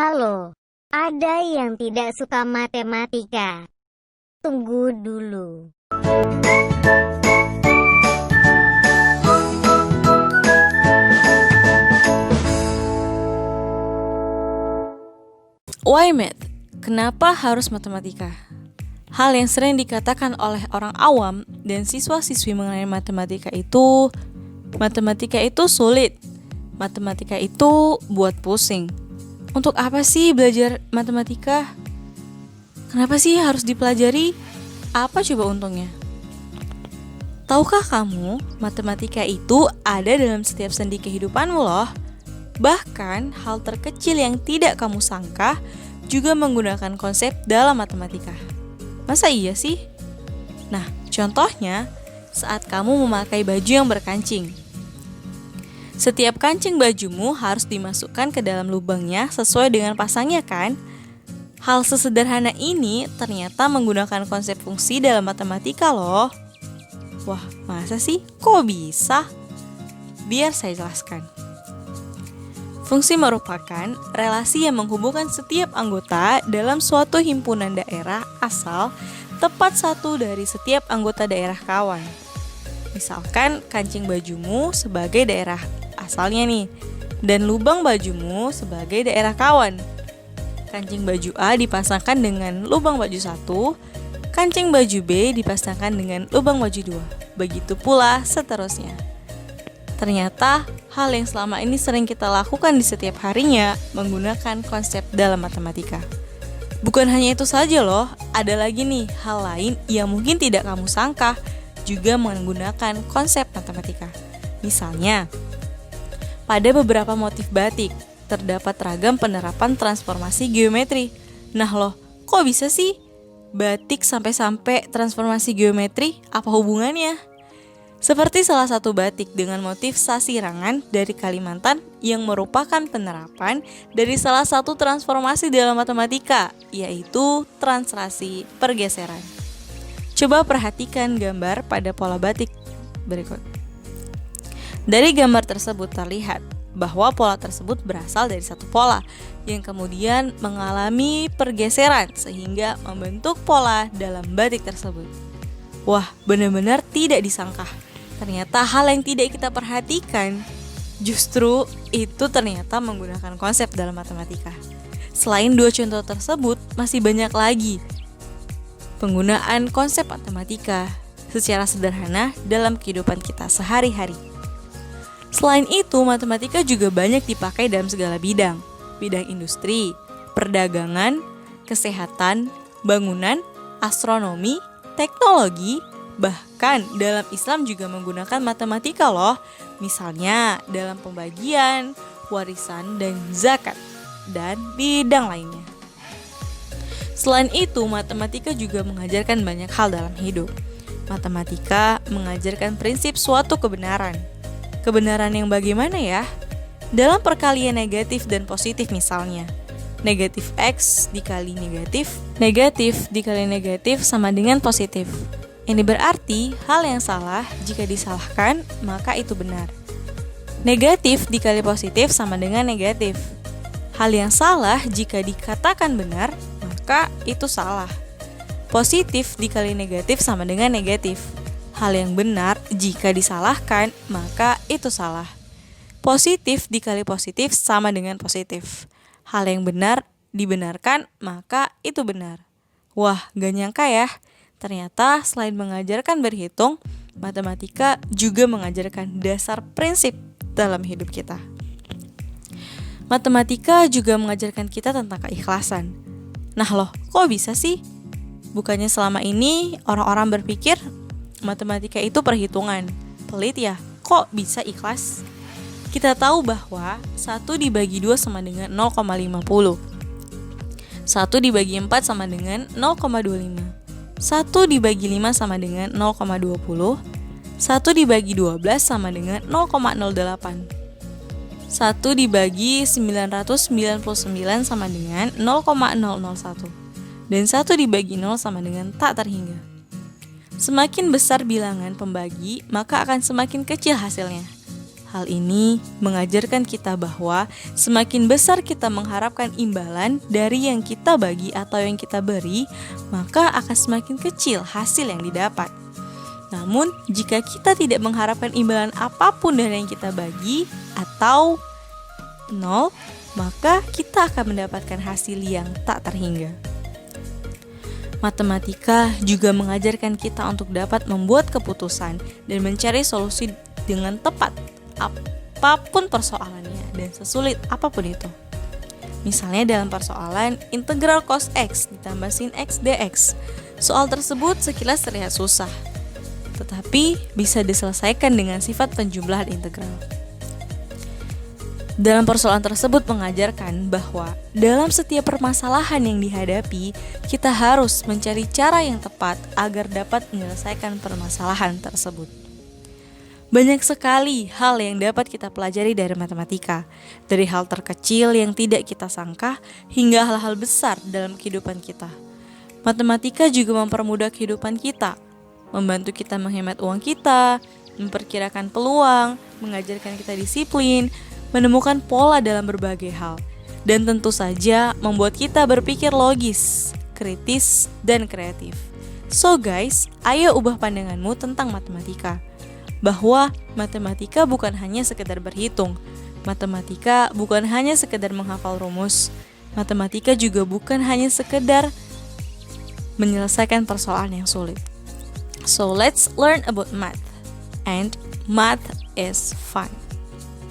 Halo, ada yang tidak suka matematika? Tunggu dulu. Why math? Kenapa harus matematika? Hal yang sering dikatakan oleh orang awam dan siswa-siswi mengenai matematika itu sulit. Matematika itu buat pusing. Untuk apa sih belajar matematika? Kenapa sih harus dipelajari? Apa coba untungnya? Tahukah kamu, matematika itu ada dalam setiap sendi kehidupanmu loh. Bahkan hal terkecil yang tidak kamu sangka juga menggunakan konsep dalam matematika. Masa iya sih? Nah, contohnya saat kamu memakai baju yang berkancing. Setiap kancing bajumu harus dimasukkan ke dalam lubangnya sesuai dengan pasangnya kan? Hal sesederhana ini ternyata menggunakan konsep fungsi dalam matematika loh. Wah, masa sih? Kok bisa? Biar saya jelaskan. Fungsi merupakan relasi yang menghubungkan setiap anggota dalam suatu himpunan daerah asal tepat satu dari setiap anggota daerah kawan. Misalkan kancing bajumu sebagai daerah asalnya nih, dan lubang bajumu sebagai daerah kawan. Kancing baju A dipasangkan dengan lubang baju 1, kancing baju B dipasangkan dengan lubang baju 2. Begitu pula seterusnya. Ternyata hal yang selama ini sering kita lakukan di setiap harinya menggunakan konsep dalam matematika. Bukan hanya itu saja loh, ada lagi nih hal lain yang mungkin tidak kamu sangka juga menggunakan konsep matematika. Misalnya, pada beberapa motif batik terdapat ragam penerapan transformasi geometri. Nah loh, kok bisa sih batik sampai transformasi geometri? Apa hubungannya? Seperti salah satu batik dengan motif sasirangan dari Kalimantan yang merupakan penerapan dari salah satu transformasi dalam matematika, yaitu translasi pergeseran. Coba perhatikan gambar pada pola batik berikut. Dari gambar tersebut terlihat bahwa pola tersebut berasal dari satu pola yang kemudian mengalami pergeseran sehingga membentuk pola dalam batik tersebut. Wah, benar-benar tidak disangka. Ternyata hal yang tidak kita perhatikan justru itu ternyata menggunakan konsep dalam matematika. Selain dua contoh tersebut, masih banyak lagi penggunaan konsep matematika secara sederhana dalam kehidupan kita sehari-hari. Selain itu, matematika juga banyak dipakai dalam segala bidang industri, perdagangan, kesehatan, bangunan, astronomi, teknologi, bahkan dalam Islam juga menggunakan matematika loh. Misalnya dalam pembagian, warisan, dan zakat, dan bidang lainnya. Selain itu, matematika juga mengajarkan banyak hal dalam hidup. Matematika mengajarkan prinsip suatu kebenaran. Kebenaran yang bagaimana ya? Dalam perkalian negatif dan positif misalnya. Negatif X dikali negatif dikali negatif sama dengan positif. Ini berarti hal yang salah jika disalahkan maka itu benar. Negatif dikali positif sama dengan negatif. Hal yang salah jika dikatakan benar maka itu salah. Positif dikali negatif sama dengan negatif. Hal yang benar jika disalahkan maka itu salah. Positif dikali positif sama dengan positif. Hal yang benar dibenarkan maka itu benar. Wah, gak nyangka ya. Ternyata selain mengajarkan berhitung, matematika juga mengajarkan dasar prinsip dalam hidup kita. Matematika juga mengajarkan kita tentang keikhlasan. Nah loh, kok bisa sih? Bukannya selama ini orang-orang berpikir matematika itu perhitungan. Pelit ya, kok bisa ikhlas? Kita tahu bahwa 1 dibagi 2 sama dengan 0,50. 1 dibagi 4 sama dengan 0,25. 1 dibagi 5 sama dengan 0,20. 1 dibagi 12 sama dengan 0,08. 1 dibagi 999 sama dengan 0,001. Dan 1 dibagi 0 sama dengan tak terhingga. Semakin besar bilangan pembagi, maka akan semakin kecil hasilnya. Hal ini mengajarkan kita bahwa semakin besar kita mengharapkan imbalan dari yang kita bagi atau yang kita beri, maka akan semakin kecil hasil yang didapat. Namun, jika kita tidak mengharapkan imbalan apapun dari yang kita bagi atau nol, maka kita akan mendapatkan hasil yang tak terhingga. Matematika juga mengajarkan kita untuk dapat membuat keputusan dan mencari solusi dengan tepat, apapun persoalannya dan sesulit apapun itu. Misalnya dalam persoalan integral cos X ditambah sin X dx. Soal tersebut sekilas terlihat susah, tetapi bisa diselesaikan dengan sifat penjumlahan integral. Dalam persoalan tersebut mengajarkan bahwa dalam setiap permasalahan yang dihadapi, kita harus mencari cara yang tepat agar dapat menyelesaikan permasalahan tersebut. Banyak sekali hal yang dapat kita pelajari dari matematika, dari hal terkecil yang tidak kita sangka hingga hal-hal besar dalam kehidupan kita. Matematika juga mempermudah kehidupan kita, membantu kita menghemat uang kita, memperkirakan peluang, mengajarkan kita disiplin, menemukan pola dalam berbagai hal, dan tentu saja membuat kita berpikir logis, kritis, dan kreatif. So guys, ayo ubah pandanganmu tentang matematika. Bahwa matematika bukan hanya sekedar berhitung, matematika bukan hanya sekedar menghafal rumus, matematika juga bukan hanya sekedar menyelesaikan persoalan yang sulit. So let's learn about math, and math is fun.